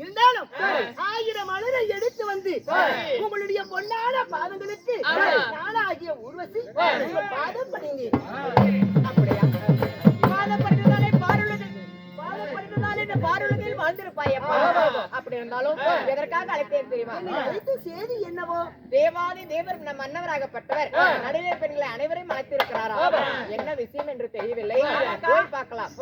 இருந்தாலும் 1000 மலரை எடுத்து வந்து உங்களுடைய பொன்னான பாதங்களுக்கு நானாகிய ஊர்வசி பாதம் பண்ணீங்க. அப்படியா? பாதம் பண்ணினாலே பாருலகில் வாழ்ந்திருப்பாயப்பா. அப்படி இருந்தாலும் எதற்காக அழைத்தேன் தெரியுமா? அழைத்த செய்தி என்னவோ? தேவாதி தேவர் நம் மன்னவராகப்பட்டவர் நடுவே பெண்களை அனைவரையும் அழைத்திருக்கிறாரா? என்ன விஷயம் என்று தெரியவில்லை. போய் பார்க்கலாம்.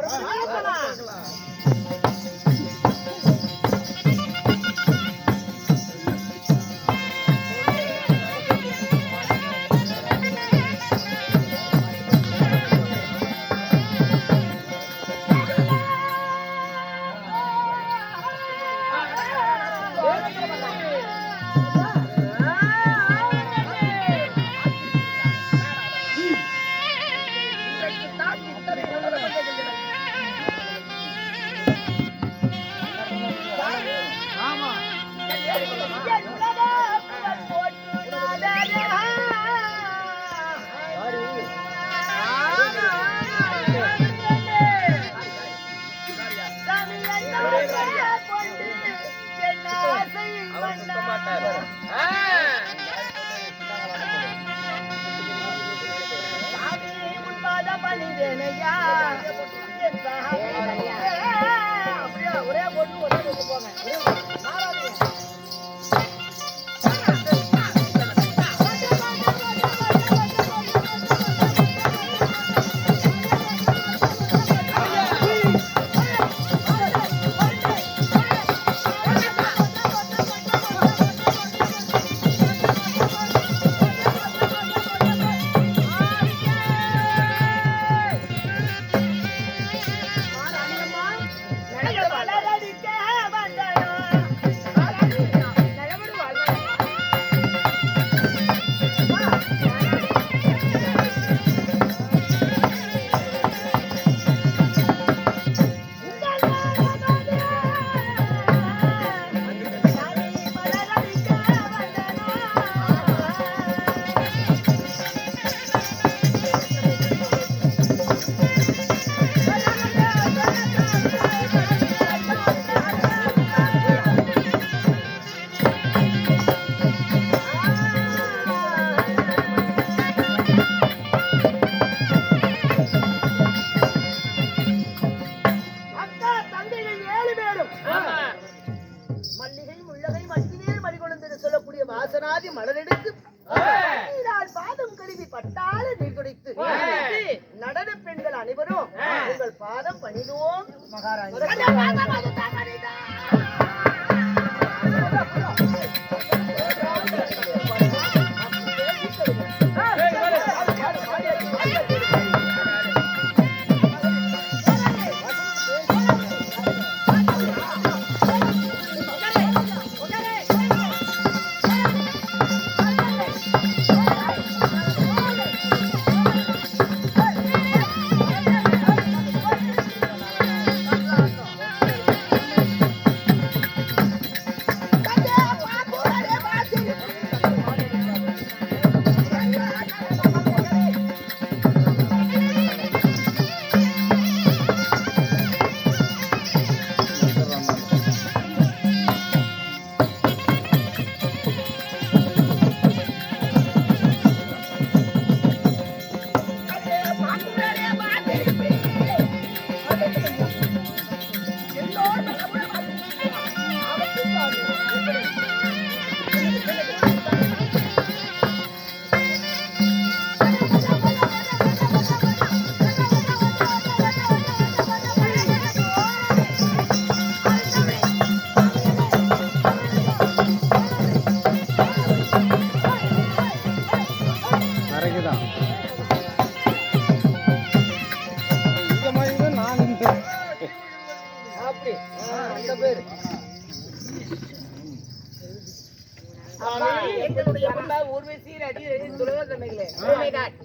ஒரே போங்க. வளரடிக்க வந்தனா நடன பெண்கள் அனைவரும் உங்கள் பாதம் பணிடுவோம் மகாராணி.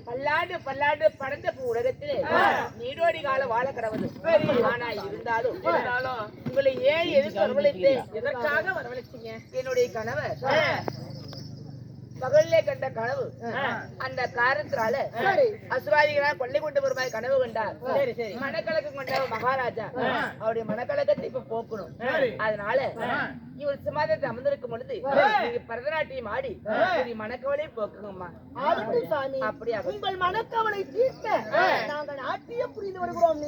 பல்லாண்டு பல்லாண்டு படந்த உலகத்திலே நீடோடி கால வாழ கடவுது. ஆனா இருந்தாலும் உங்களை ஏன் எதுக்கு வரவழைத்து எதற்காக வரவழைச்சீங்க? என்னுடைய கணவர் பகல்லே கண்ட கனவு, அந்த காரணத்தினால அசுராதிகளால் கொள்ளை கொண்டு வருவாய் கனவு கண்டார். மனக்கலக்கம் கொண்ட மகாராஜா அவருடைய மனக்கலக்கத்தை இப்ப போக்கணும். அதனால இவர் சிமாதத்தை அமர்ந்திருக்கும் பொழுது நீங்க பரதநாட்டியம் ஆடி மனக்கவலை போக்குங்கம்மா. அப்படியா? உங்கள் மனக்கவலை தீர்க்க நாங்கள் நாட்டியம் புரிந்து வருகிறோம்.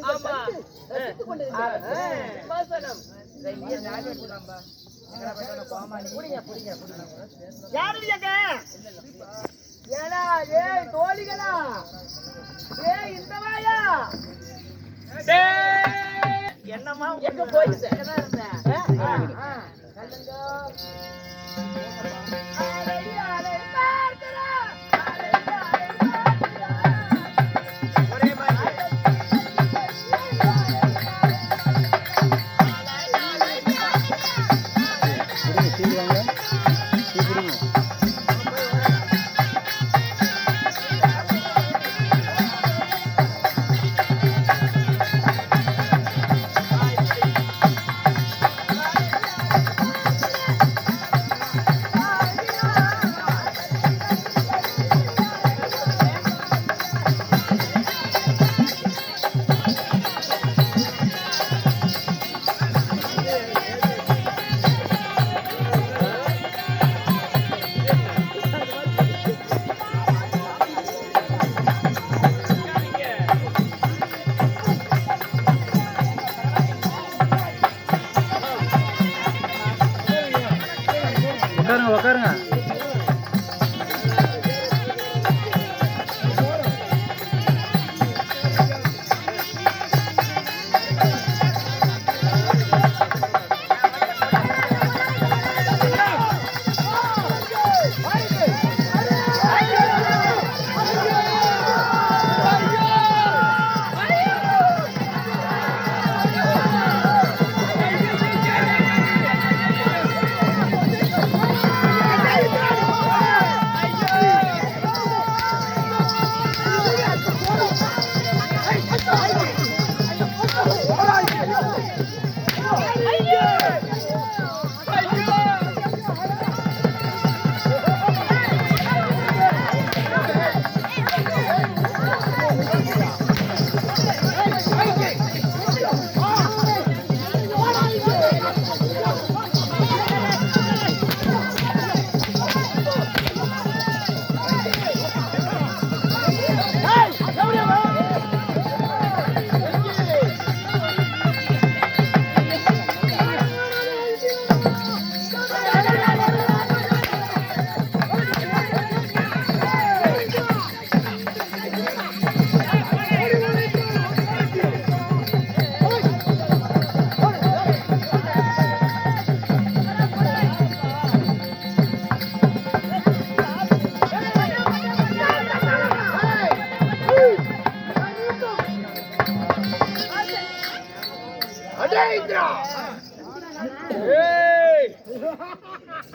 என்னம்மா எங்க போயிட்டு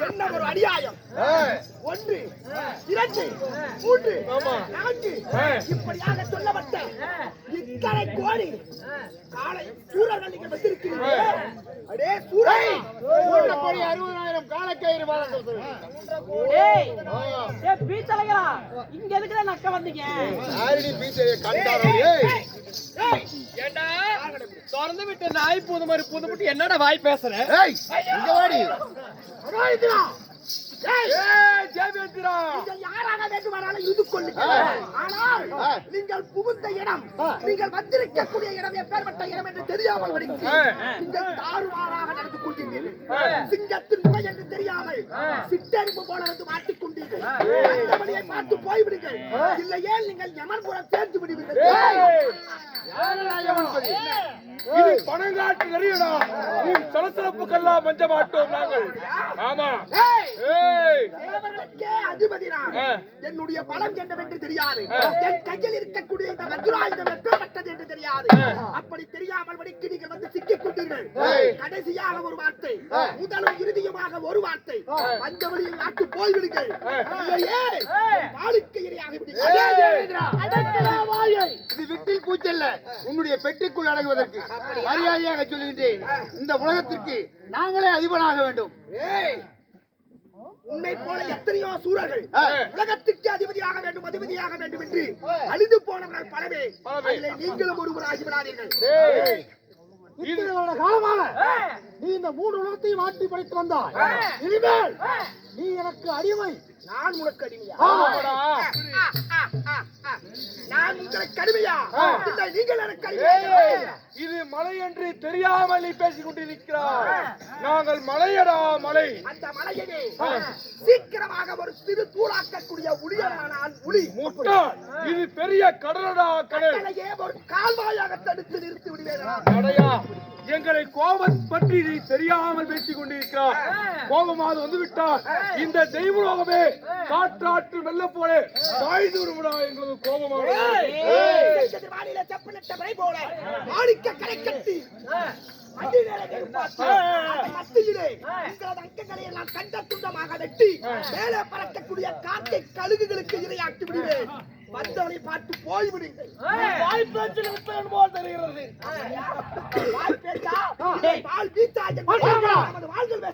என்ன ஒரு அநியாயம்! 1 2 3 4 இப்படியாக சொல்லப்பட்ட இத்தனை கோடி காளை சூரர்கள் நீங்கள் வந்திருக்கிறீர்கள். அடே சூரரை 3,60,000 காலக்கயிறு பீத்தலையா இங்க எதுக்குடா நக்க வந்தீங்க? ஏண்டா திறந்து விட்ட நாய் புது மாதிரி புதுப்பட்டு என்னடா வாய் பேசுற? யாராக வேண்டுமானாலும் இருந்து கொள்ளுங்கள். ஆனால் நீங்கள் புகுந்த இடம், நீங்கள் வந்திருக்கக்கூடிய இடம் எப்பேற்பட்ட இடம் என்று தெரியாமல் நீங்கள் தாறுமாறாக நடந்து கொண்டீர்கள். சிங்கத்தின் முறை என்று தெரியாமல் சிட்டெரும்பு போல வந்து மாட்டிக்கொண்டீர்கள். மற்றபடியை பார்த்து போய்விடுங்கள். இல்லையே நீங்கள் யமன்புரம் சேர்ந்து விடுவீர்கள். இது பணங்காட்டு நெறியடா. உன் சலசலப்புக்கெல்லாம் மஞ்ச மாட்டோம் நாங்கள். ஆமா, தேவர்களுக்கே அதிபதி நான். என்னுடைய பலம் என்னவென்று தெரியாது. என் கையில் இருக்கக்கூடிய இந்த வஜ்ராயுதம் எப்பேற்பட்டது என்று தெரியாது. அப்படி தெரியாமல் வடிக்கு நீங்கள் வந்து சிக்கிக் கொண்டீர்கள். கடைசியாக ஒரு வார்த்தை, முதலும் இறுதியுமாக ஒரு வார்த்தை, பஞ்சவழியில் நாட்டு போய்விடுங்கள். வாழ்க்கை இரையாகி இது விட்டில் பூச்சல்ல, உன்னுடைய பெட்டிக்குள் அடங்குவதற்கு மரியாதையாக சொல்லுகின்றேன். இந்த உலகத்திற்கு நாங்களே அதிபராக வேண்டும். உன்னை போல எத்தனையோ சூரர்கள் உலகத்துக்கு அதிபதியாக வேண்டும், அதிபதியாக வேண்டும் என்று அழிந்து போனவர்கள் பலவே. அதிலே நீங்களும் ஒருவராகி விடாதீர்கள். காலமாக நீ இந்த 3 உலகத்தையும் ஆட்டி படைத்து வந்தாய். இனிமேல் நீ எனக்கு அடிமை, நான் உனக்கு அடிமையா? நான் உங்களுக்கு அடிமையா? இல்லை, நீங்கள் எனக்கு அடிமையா? இது மலை என்று தெரியாமல் நீ பேசிக் கொண்டிருக்கிறாய். நாங்கள் மலையடா மலை. அந்த மலையிலே சீக்கிரமாக ஒரு சிறு தூளாக்கக்கூடிய உளியனானால் உளி முட்டாள். இது பெரிய கடலடா கடல். ஒரு கால்வாயாக தடுத்து நிறுத்தி விடுவேனா? அடையா, எங்களை கோபம் பற்றி நீ தெரியாமல் பேசிக் கொண்டிருக்கிறார். கோபமாக வந்துவிட்டார். இந்த தெய்வலோகமே காற்றாற்று வெள்ள போல பாய்ந்து விடுவிடா எங்களது கோபமாக. செப்பனிட்ட போல ஆடிக்க கரை கட்டி மத்தியிலே உங்களது அங்கங்களை எல்லாம் கண்ட துண்டமாக வெட்டி மேலே பறக்கக்கூடிய காக்கை கழுகுகளுக்கு இரையாக்கி விடுவேன். வந்தவனை பார்த்து போய்விடுங்கள். வாய் பேச்சில் விற்பேன் போல் தெரிகிறது. வாய் பேச்சா பால் வீச்சாக வாழ்கள்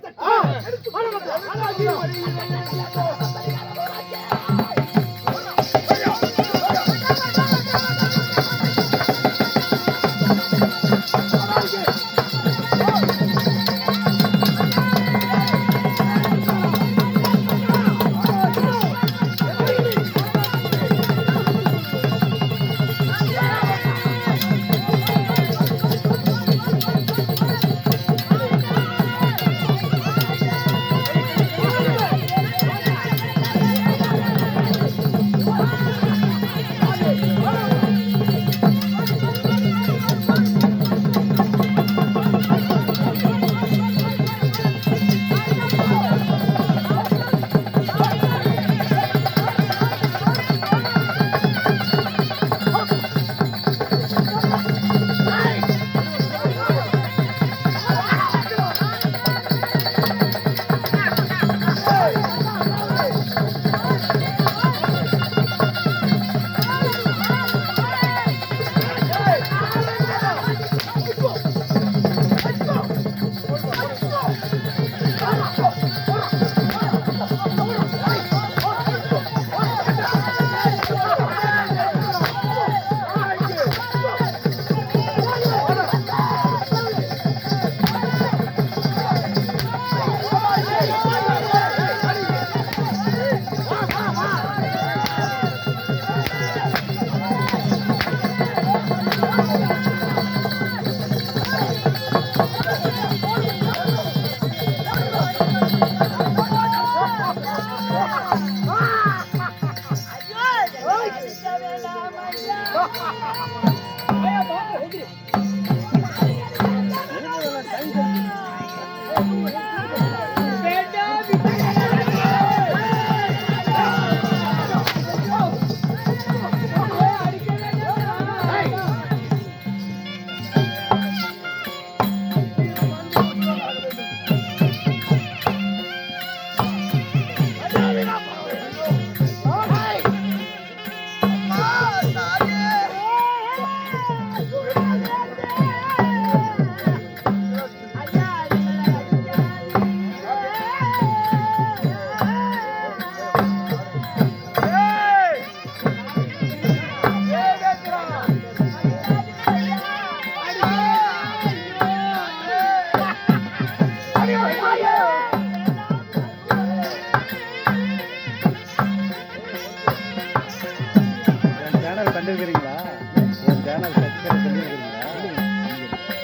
என் சேனல் சப்ஸ்கிரைப் பண்ணியிருக்கீங்களா?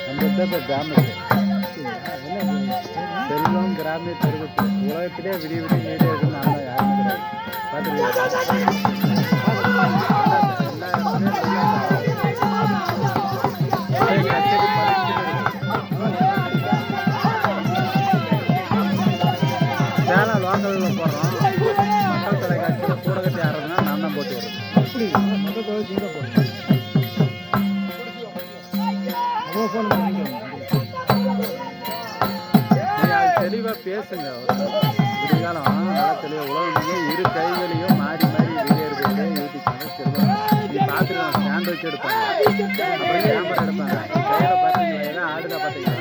நம்மகிட்ட கிராமத்து செல்வம் கிராமிய பெருகுத்து உலகத்திலே விடிய விடிய நீரே இருக்குன்னு நான் தான் யாருமே கிடையாது. சேனல் வாங்கலில் போடுறோம். மக்கள் தொலைக்காட்சியில் கூட கட்டி ஆடுறதுனா நான் தான் போட்டு வருவேன். அப்படி மக்கள் தொலைக்காட்சி தான் போடுறேன். தெளிவாக பேசுங்க. விடிகாலம் நல்லா தெளிவாக உலகம் இரு கைகளையும் மாறி மாறி வீடியோ எடுக்கிறது யூடியூப் சேனல் செல்வம். நீ பார்த்துக்கலாம் ஸ்டாண்ட் வச்சு எடுப்பாங்க, அப்புறம் கேமரா எடுப்பாங்க. கையில் பார்த்தீங்களா ஏன்னா ஆடுதா பார்த்தீங்களா?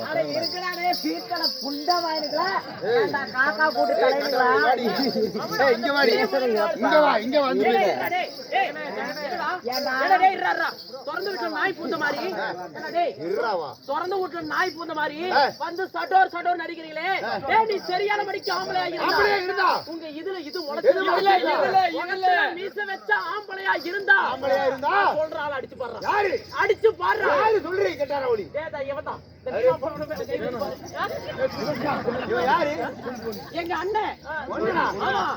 அப்படியே காக்கா கூட்டு தலைங்களா திறந்து விட்டு நாய் பூந்த மாதிரி திறந்து விட்டு நாய் பூந்த மாதிரி வந்து சட்டோர் சட்டோர் நடிக்கிறீங்களே. நீ சரியான மணிக்கு ஆம்பளையா இருந்தா உங்க இதுல இது மீச வச்ச ஆம்பளையா இருந்தா சொல்ற ஆள் அடிச்சு பாடுறான். அடிச்சு பாடுறான் சொல்றீங்க கேட்டாரா ஒளி இவதான் எங்க அண்ணன்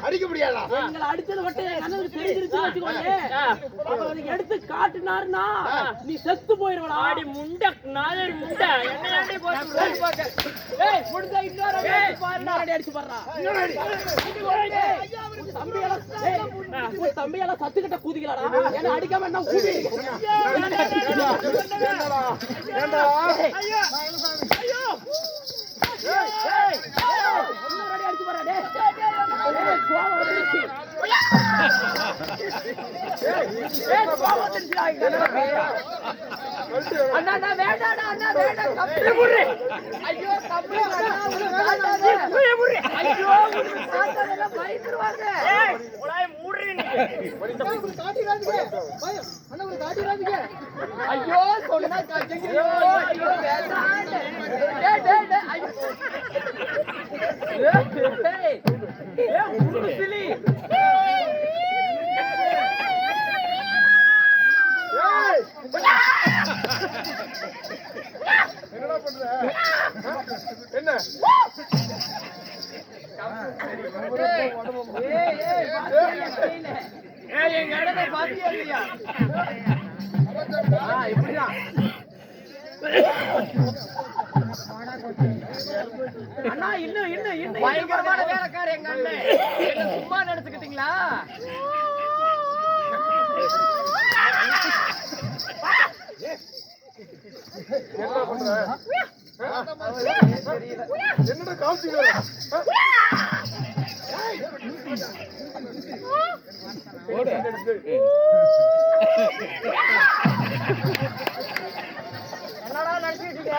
அடிக்க முடியாதா? எங்களை அடிச்சது மட்டும் எங்க அண்ணனுக்கு தெரிஞ்சிருச்சு வச்சுக்கோங்க. எடுத்து காட்டுனாருன்னா நீ செத்து போயிருவா. ஆடி முண்டை நாளே முண்டை என்ன அடிச்சு பாடுறா. தம்பியெல்லாம் சத்துக்கிட்ட கூதிக்கலாடா. என்ன அடிக்காம என்ன கூதி அடிச்சு பாரு. அண்ணா வேண்டாடா அண்ணா வேண்டாம். தப்பி முறி. ஐயோ தப்பி ஐயோ சாத்தானெல்லாம் பயந்துருவாங்க. ஏய் உலாய் மூடுறீ நீ. ஐயோ சொன்னா கேக்குறியோ? ஐயோ வேண்டாம். டேய் டேய் டேய் ஐயோ. ஏய் ஏய் உருசிலி. என்னடா பண்ற? என்ன எங்க இடத்தை பாத்தியா இல்லையா? இப்படிதான் அண்ணா இன்னும் இன்னும் இன்னும் பயங்கரமான வேலைக்கார எங்க அண்ணன். என்ன சும்மா நினைச்சுக்கிட்டீங்களா? என்ன பண்ற? என்னடா காமிச்சீங்க? என்னடா நினைச்சிட்டீங்க?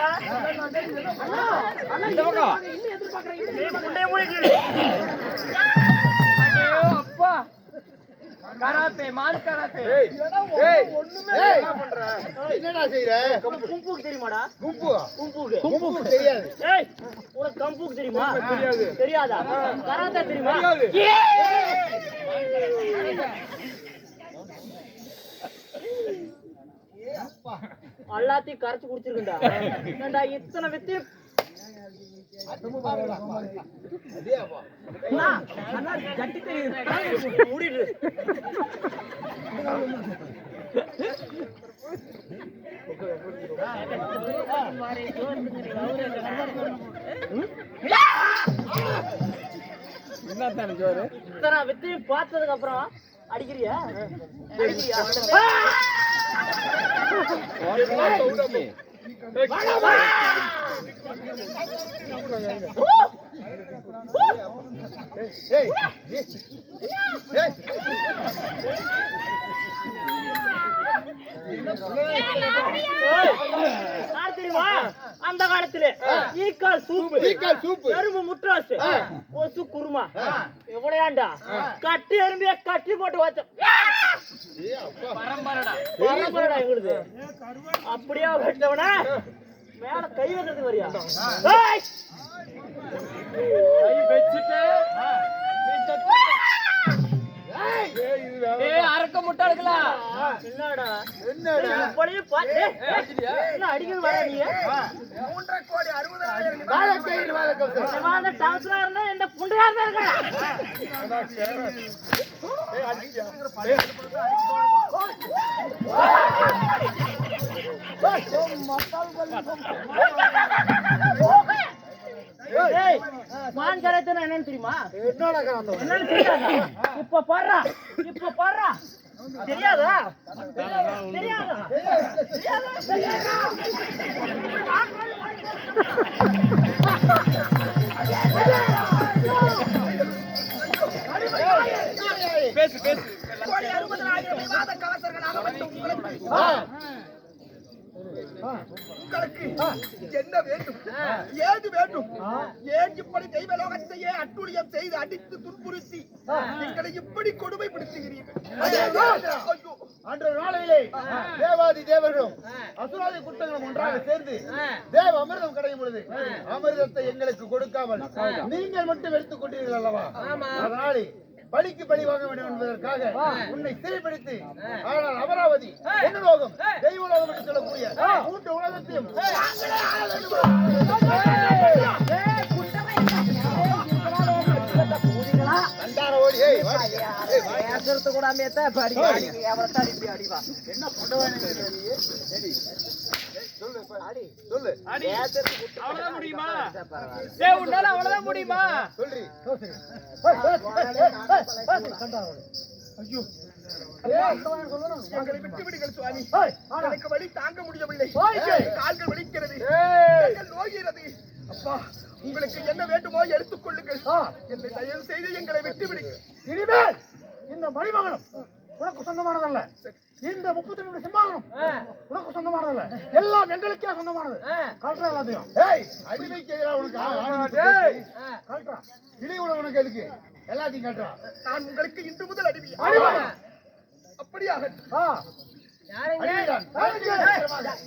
இந்த பக்கம் இன்னும் எதிர்பார்க்கறீங்க. ஐயோ அப்பா கராத்தே மான் கராத்தே. ஒண்ணுமே என்ன பண்ற? என்னடா செய்யற? கும்புக்கு தெரியுமாடா? கும்பு தெரியாது. ஏய் உனக்கு கம்புக்கு தெரியுமா? தெரியாது. தெரியாதா? கராத்தே தெரியுமா? தெரியாது. எல்லாத்தையும் கரைச்சு குடிச்சிருக்கா. என்னடா இத்தனை வித்து ஜட்டி தெரியுது. மூடிடு. என்னத்தானே ஜோரு இத்தனை வித்தையும் பார்த்ததுக்கு அப்புறம் அடிக்கிறியா தெரியுமா அந்த காலத்துல ஈக்கால் சூப்பு எறும்பு முட்ராசு கொசு குருமா எவ்வளையாண்டா கட்டி எறும்பிய கட்டி போட்டு வச்சோம் பரம்பரடா எங்களுக்கு அப்படியே வெட்டவன மேல கை வைக்கிறது வரியா அரக்க முட்டாளுங்களா என்னடா இப்படியே பாத்து என்ன அடிக்கிறது வர நீ 3 கோடி 60,000 டான்ஸ்ல இருந்தா இந்த புண்டையா இருக்கா மான் கரத்தன என்னன்னு தெரியுமா என்னடா கரத்தம் என்னன்னு தெரியாதா இப்ப பாறா தெரியாதா பேசு கோடி 60,000 மாத கவசர்களாக வந்து உங்களுக்கு என்ன வேண்டும் ஏது வேண்டும் ஏன் இப்படி தெய்வலோகத்தையே அட்டுழியம் செய்து அடித்து துன்புறுத்தி எங்களை இப்படி கொடுமைப்படுத்துகிறீர்கள் அன்று நாளையிலே தேவாதி தேவர்களும் அசுராதி குற்றங்களும் ஒன்றாக சேர்ந்து தேவ அமிர்தம் கிடைக்கும் பொழுது அமிர்தத்தை எங்களுக்கு கொடுக்காமல் நீங்கள் மட்டும் எடுத்துக் கொண்டீர்கள் அல்லவா அதனாலே பலிக்கு பலி வாங்க வேண்டும் என்பதற்காக உன்னை சிறைப்பிடித்து ஆனால் அமராவதி என்ன லோகம் தெய்வ லோகம் என்று சொல்லக்கூடிய மூன்று உலகத்தையும் அவ்வளவுதான் முடியுமா சொல்லி எங்களை விட்டு விடுங்கள் சுவாமி எனக்கு வலி தாங்க முடியவில்லை கால்கள் வலிக்கிறது நோகிறது அப்பா உங்களுக்கு என்ன வேண்டுமோ எடுத்துக் கொள்ளுங்கள் என்னை தயவு செய்து எங்களை விட்டு விடுங்கள் இனிமேல் இந்த மணிமகனம் உனக்கு சொந்தமானதல்ல இந்த 32 சிம்மாசனம் உனக்கு சொந்தமானதல்ல எல்லாம் எங்களுக்கே சொந்தமானது கல்றா எல்லாத்தையும் அடிமைக்கு எதிராக உனக்கு கல்றா இடி உனக்கு எதுக்கு எல்லாத்தையும் கல்றா நான் உங்களுக்கு இன்று முதல் அடிமை அப்படியாக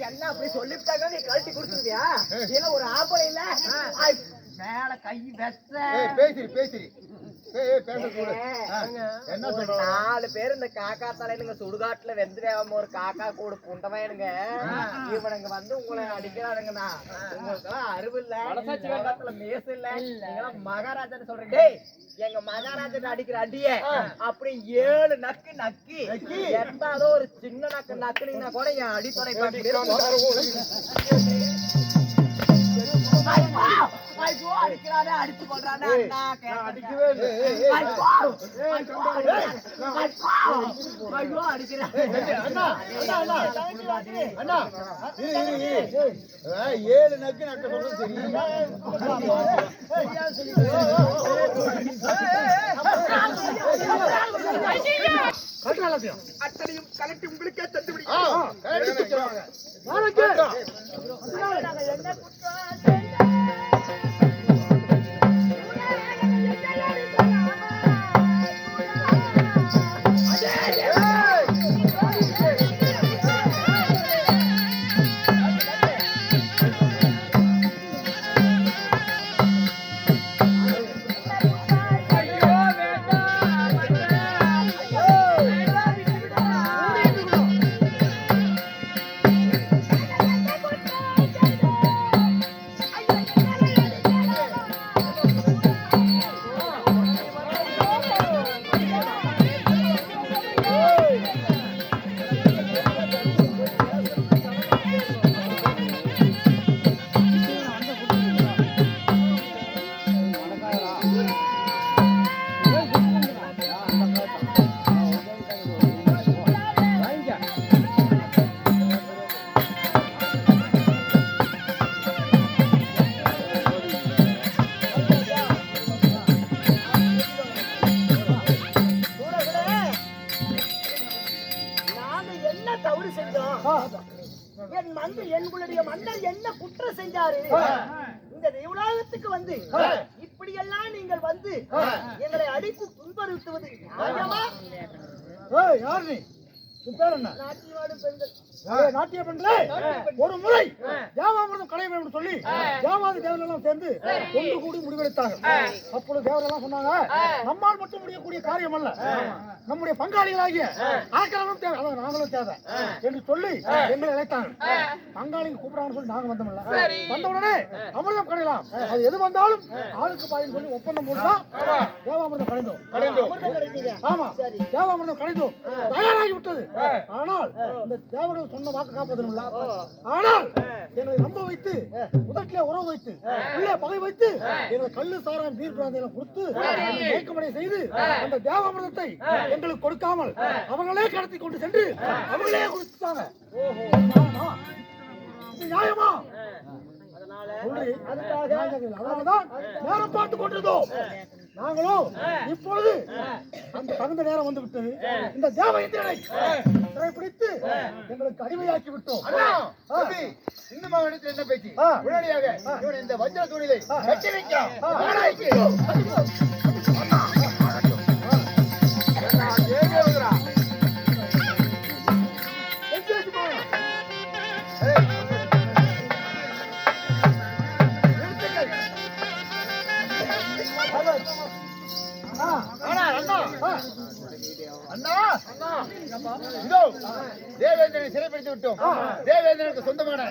என்ன அப்படி சொல்லிவிட்டாங்க நீ கழட்டி கொடுத்துருவியா இல்ல ஒரு ஆப்பளை இல்ல மேல கை வெச்ச பேசிரி என்ன சொல்ற 4 பேர் இந்த காக்கா தலையிலுங்க சுடுகாட்டுல வெந்து வேகாம ஒரு காக்கா கூட புண்டவானுங்க இவனுங்க வந்து உங்களை அடிக்கிறானுங்கண்ணா உங்களுக்கு அறிவு இல்ல மேசு இல்ல நீங்க மகாராஜான்னு சொல்றீங்க டேய் எங்க மகாராஜன் அடிக்கிற அடிய அப்படி 7 நக்கு நக்கி எட்டாவது ஒரு சின்ன நக்கு நக்குனீங்கன்னா கூட என் அடித்துறை அடிக்கிறானே அடிச்சு கொள்றானே அடிக்கவே அடிக்கிறேன் அண்ணா 7 நக்கு நக்க சொல்றது சரி அத்தனையும் கலட்டி உங்களுக்கே தந்து என்ன குற்றம் செஞ்சாரு இந்த தேவலாயத்துக்கு வந்து இப்படியெல்லாம் நீங்கள் வந்து எங்களை அடித்து துன்புறுத்துவது நியாயமா? யார் நீ? உன் பேர் என்ன? நாட்டியவாடும் பெண்கள். நாட்டிய பெண்களே, ஒரு முறை தேவாமிர்தம் கடைய வேண்டும் சொல்லி தேவாதி தேவர்கள் எல்லாம் சேர்ந்து ஒன்று கூடி முடிவெடுத்தாங்க. அப்பொழுது தேவர்கள் எல்லாம் சொன்னாங்க, நம்மால் மட்டும் முடியக்கூடிய காரியம் அல்ல, நம்முடைய பங்காளிகளாகிய ஆக்கிரமும் தேவை, அதாவது நாங்களும் தேவை என்று சொல்லி எங்களை அழைத்தாங்க. பங்காளிங்க கூப்பிடாங்கன்னு சொல்லி நாங்க வந்தோம்ல, வந்த உடனே அமிர்தம் கடையலாம், அது எது வந்தாலும் ஆளுக்கு பாயின்னு சொல்லி ஒப்பந்தம் போட்டுதான் தேவாமிர்தம் கடைந்தோம். ஆமா, தேவாமிர்தம் கடைந்தோம், தயாராகி விட்டது. ஆனால் இந்த தேவர்கள் சொன்ன வாக்கு காப்பதில்லை. ஆனால் எங்களை நம்ப வைத்து, முதட்டிலே உறவு வைத்து, உள்ளே பகை வைத்து, எங்களை கல்லு சாராயம் நீர் பிராந்திகளை கொடுத்து மயக்கமடை செய்து அந்த தேவாமிர்தத்தை எங்களுக்கு கொடுக்காமல் அவங்களே கடத்தி கொண்டு சென்று அவங்களே கொடுத்துட்டாங்க. நியாயமா? அதனாலதான் நேரம் பார்த்து கொண்டிருந்தோம். நாங்களும் இப்பொழுது அந்த தகுந்த நேரம் வந்து விட்டது. இந்த தேவயத்தினை சிறைப்பிடித்து எங்களுக்கு அடிமையாக்கி விட்டோம். இன்னும் அவனிடத்தில் என்ன பேச்சு? உடனடியாக இவன் இந்த வஞ்ச தொழிலை கட்டி வைக்கிறான். தேவேந்திரனை சிறைப்படுத்தி விட்டோம். தேவேந்திரனுக்கு சொந்தமான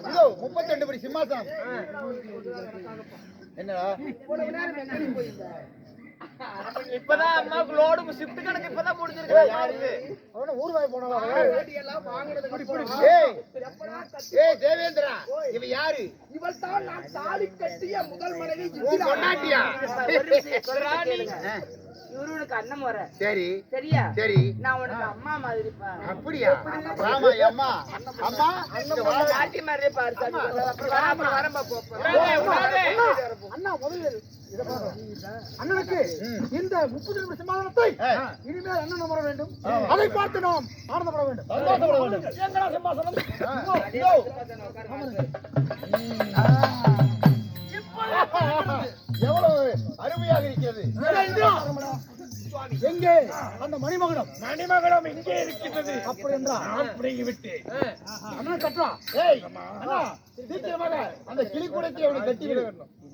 இதோ 32 படி சிம்மாசனம். என்னடா இப்பதான் அம்மாவுக்கு லோடு ஷிஃப்ட் கணக்கு இப்பதான் முடிஞ்சிருக்கு. ஊர்வாய் போனா தேவேந்திரா, இவ யாரு? இவள் தான் நான் தாலி கட்டிய முதல் மனைவி. கொண்டாட்டியா? இவருக்கு அண்ணன் முறை சரி சரியா? சரி, நான் உனக்கு அம்மா மாதிரிப்பா. அப்படியா? ஆமா, அம்மா அம்மா நாட்டி மாதிரி பாரு. அண்ணா முதல்ல அண்ணனுக்கு இந்த 30 சமாதானத்தை இனிமேல் அண்ணன் வர வேண்டும். அதை பார்த்து நாம் ஆனந்தப்பட வேண்டும், சந்தோஷப்பட வேண்டும். எங்கடா சிம்மாசனம்? எவ்வளவு அருமையாக இருக்கிறது. எங்கே அந்த மணிமகுடம்? மணிமகுடம் இங்கே இருக்கின்றது. அப்படி என்றால் அப்படிங்கி விட்டு அண்ணன் கட்டுறா. ஏய் அண்ணா, சீக்கிரமாக அந்த கிளி கூடத்தை அவனை கட்டிவிடு.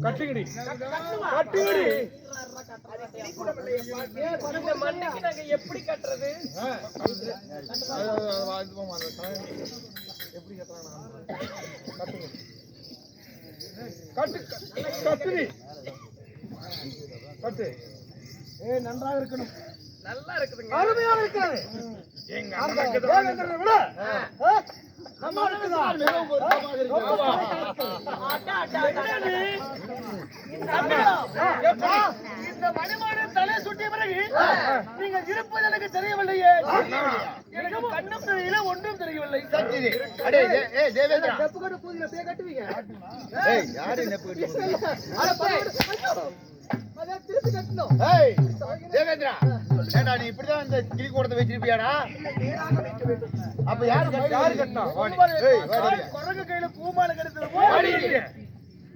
கட்டுகிடி கட்டுகிடி. எப்படி கட்டுறது? எப்படி கட்டுறாங்க? கட்டு கட்டுடி கட்டு. நன்றாக இருக்கணும், நல்லா இருக்குதுங்க, அருமையாக இருக்கிறது. எங்க அந்த அண்ணனுக்கு தேவேந்திரனை விட நம்ம இருக்குதான் மிகவும் பொருத்தமாக இருக்கிறது. இந்த மணிமாடன் தலை சுட்டிய பிறகு நீங்கள் இருப்பது எனக்கு தெரியவில்லையே. எனக்கு கண்ணும் தெரியல, ஒன்றும் தெரியவில்லை. சத்தியது. அடே, ஏய் தேவேந்திரா. செப்பு கட்டு பூதியில பேய் கட்டுவீங்க. ஏய், யாரு நெப்பு கட்டி? அதான் திருப்பி கட்டணும். ஏய் தேவேந்திரா, ஏண்டா நீ இப்படிதான் இந்த கிளி கூடத்தை வச்சிருப்பியாடா? அப்ப யாரு கட்டினா? ஏய் வாடி. குரங்கு கையில பூமாலை கிடைத்தது.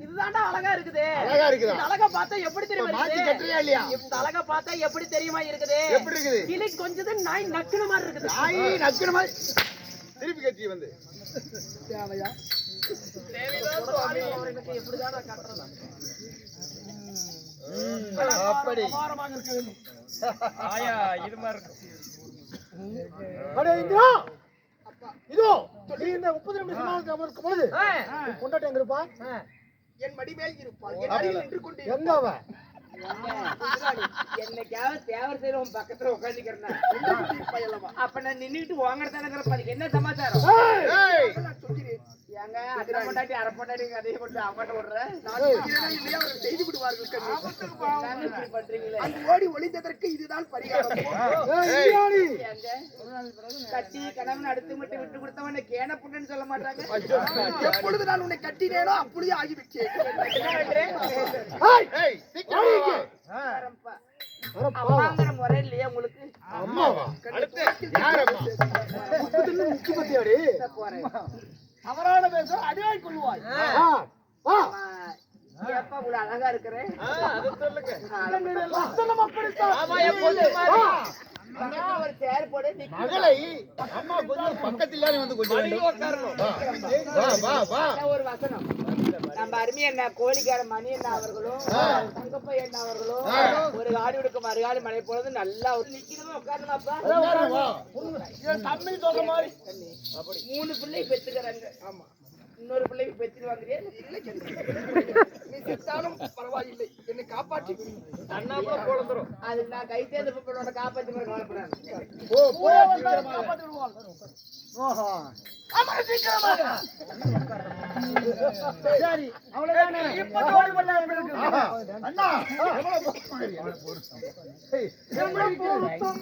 இதுதான்டா அழகா இருக்குது. அழகா இருக்குதா? இந்த அழகா பார்த்தா எப்படி தெரியுமா மாத்தி இருக்குது? கட்டுறியா இல்லையா? இந்த அழகா பார்த்தா எப்படி தெரியுமா இருக்குது? எப்படி இருக்குது? கிளி கொஞ்சம் நாய் நக்குன மாதிரி இருக்குது. நாய் நக்குன மாதிரி திருப்பி கட்டி வந்து தேவையா? எப்படிதான் கட்டுறது? அப்படி அபாரமாக இருக்க வேண்டும். ஆயா இது மாதிரி இருக்கு. அடே இந்திரா, இதோ நீ இந்த 32 சமாதானத்தை அமர்க்கும் பொழுது கொண்டாட்டி எங்க இருப்பா? என் மடிமேல் இருப்பாள். என் அடியில் நின்று கொண்டு எங்க அவ? என்னைக்காவது தேவர் செய்யற உன் பக்கத்துல உட்காந்துக்கிறேன். அப்ப நான் நின்னுட்டு வாங்கறதானே. என்ன சமாச்சாரம்? ஏய் நான் சொல்கிறேன். ஏங்க அரை பொண்டாட்டி அரை பொண்டாட்டி கதையை கொண்டு அம்மாட்ட விடுறேன். நான் சொல்கிறேனா இல்லையா அவர்கள் செய்து விடுவார்கள். இப்படி பண்றீங்களே. அந்த ஓடி ஒளிந்ததற்கு இதுதான் பரிகாரம். இந்திராணி, ஏங்க, கட்டி கணவன் அடுத்து மட்டும் விட்டு கொடுத்தவன கேன புண்ணுன்னு சொல்ல மாட்டாங்க. எப்பொழுது நான் உன்னை கட்டினேனோ அப்படியே ஆகிவிட்டேன். ஏய் சீக்கிரம் வா. அம்மாங்கிற முறை இல்லையா உங்களுக்கு? அம்மாவா? அடுத்து யார் அம்மா? முக்கிய பத்தியாடி போறேன். தவறான பேச அடியாய் கொள்வாய். எப்ப இவ்வளவு அழகா இருக்கிறேன் வசனம் அப்படித்தான். ஒரு சேர் போடு மகளை அம்மா கொஞ்சம் பக்கத்துல வந்து கொஞ்சம் வா ஒரு வசனம் நம்ம அருமை என்ன கோழிக்கார மணி என்ன அவர்களும் தங்கப்பை என்ன அவர்களும் ஒரு காடி உடுக்க மறுகாடி மழை போறது நல்லா நிக்கணும் உட்காரணுமாப்பா என் தம்பி சொல்ற மாதிரி 3 பிள்ளை பெற்றுக்கிறாங்க ஆமா இன்னொரு பிள்ளைக்கு பெற்றுட்டு வாங்குறியா நீ செத்தாலும் பரவாயில்லை, என்னை காப்பாற்றி அது நான் கை சேர்ந்த பிள்ளோட காப்பாற்றி கவலைப்படுறேன் காப்பாற்றி விடுவாள். அமர சீக்கிரமாக. சரி அவ்வளவுதானே. இப்ப ஓடி வரலாம் இருக்கு. அண்ணா என்ன பொருத்தம்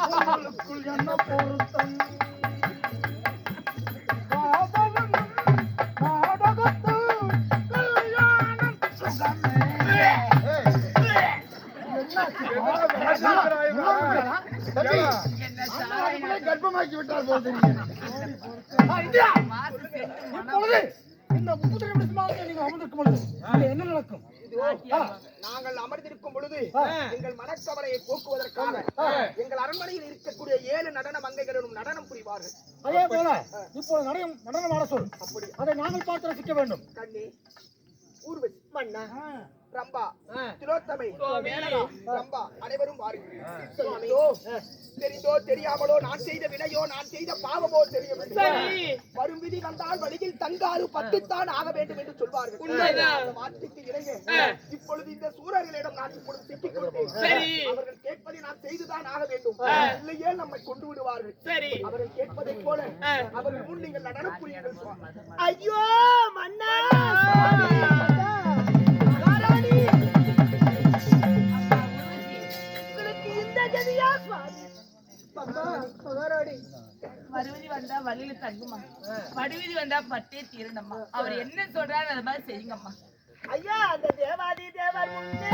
உங்களுக்குள் என்ன பொருத்தம் கர்ப்பமாக்கி விட்டார் போல் தெரியும். இப்பொழுது இந்த 30 நிமிஷமாக நீங்க அமர்ந்திருக்கும் பொழுது என்ன நடக்கும்? நாங்கள் அமர்ந்திருக்கும் பொழுது எங்கள் மனக்கவலையை போக்குவதற்காக எங்கள் அரண்மனையில் இருக்கக்கூடிய 7 நடன மங்கைகளும் நடனம் புரிவார்கள். அதே போல இப்போது நடனம் ஆட சொல். அதை நாங்கள் பார்த்து ரசிக்க வேண்டும். கண்ணி, ஊர்வசி, மன்னா, ரம்பா, திலோத்தமை, மேனகா, ரம்பா அனைவரும் வாருங்கள். தெரிந்தோ தெரியாமலோ நான் செய்த வினையோ நான் செய்த பாவமோ தெரியவில்லை. வரும் விதி வந்தால் வழியில் தங்காறு பட்டுத்தான் ஆக வேண்டும் என்று சொல்வார்கள். அந்த வார்த்தைக்கு இணங்க இப்பொழுது இந்த சூரர்களிடம் நான் இப்பொழுது சிக்கிக் கொண்டேன். அவர்கள் கேட்பதை நான் செய்துதான் ஆக வேண்டும், இல்லையே நம்மை கொண்டு விடுவார்கள். அவர்கள் கேட்பதைப் போல அவர்கள் முன் நீங்கள் நடனம் புரியுங்கள். ஐயோ மன்னா மறுபடி வந்தா வழியில தங்குமா, படுவிதி வந்தா பட்டே தீரணும்மா. அவர் என்ன சொல்றாரு அது மாதிரி செய்யுங்கம்மா. ஐயா அந்த தேவாதி தேவர் முன்னே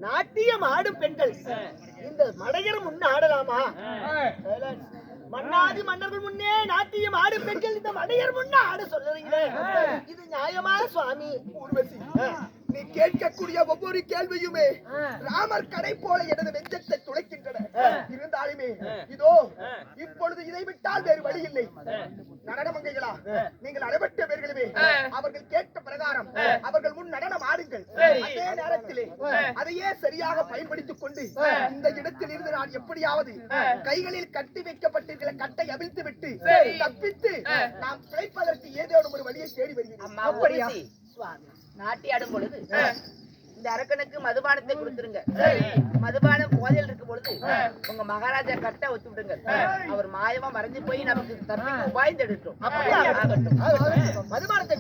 நாட்டியம் ஆடும் பெண்கள் இந்த மடையர் முன்ன ஆடலாமா? மன்னாதி மன்னர்கள் முன்னே நாட்டியம் ஆடும் பெண்கள் இந்த மடையர் முன்ன ஆட சொல்றீங்களே, இது நியாயமா சுவாமி? ஊர்வசி, நீ கேட்கக்கூடிய ஒவ்வொரு கேள்வியுமே ராமர் கடை போல எனது நெஞ்சத்தை துளைக்கின்றன. இருந்தாலுமே இதோ இப்பொழுது இதை விட்டால் வேறு வழி இல்லை. நடனமங்கைகளா, நீங்கள் அடைபட்ட பேர்களுமே அவர்கள் கேட்ட பிரகாரம் அவர்கள் முன் நடனம் ஆடுங்கள். அதே நேரத்திலே அதையே சரியாக பயன்படுத்திக் கொண்டு இந்த இடத்தில் இருந்து நான் எப்படியாவது கைகளில் கட்டி வைக்கப்பட்டிருக்கிற கட்டை அவிழ்த்து விட்டு தப்பித்து நாம் பிழைப்பதற்கு ஏதேனும் ஒரு வழியை தேடி வருகிறேன். நாட்டியாடும் பொழுது இந்த அரக்கனுக்கு மதுபானத்தை கொடுத்துருங்க. மதுபானம் போதையில் இருக்கும் பொழுது உங்க மகாராஜா கட்ட வச்சு விடுங்க. அவர் மாயமா மறைஞ்சு போய் நமக்கு தப்பிக்கு உபாய்ந்து எடுத்தோம். மதுபானத்தை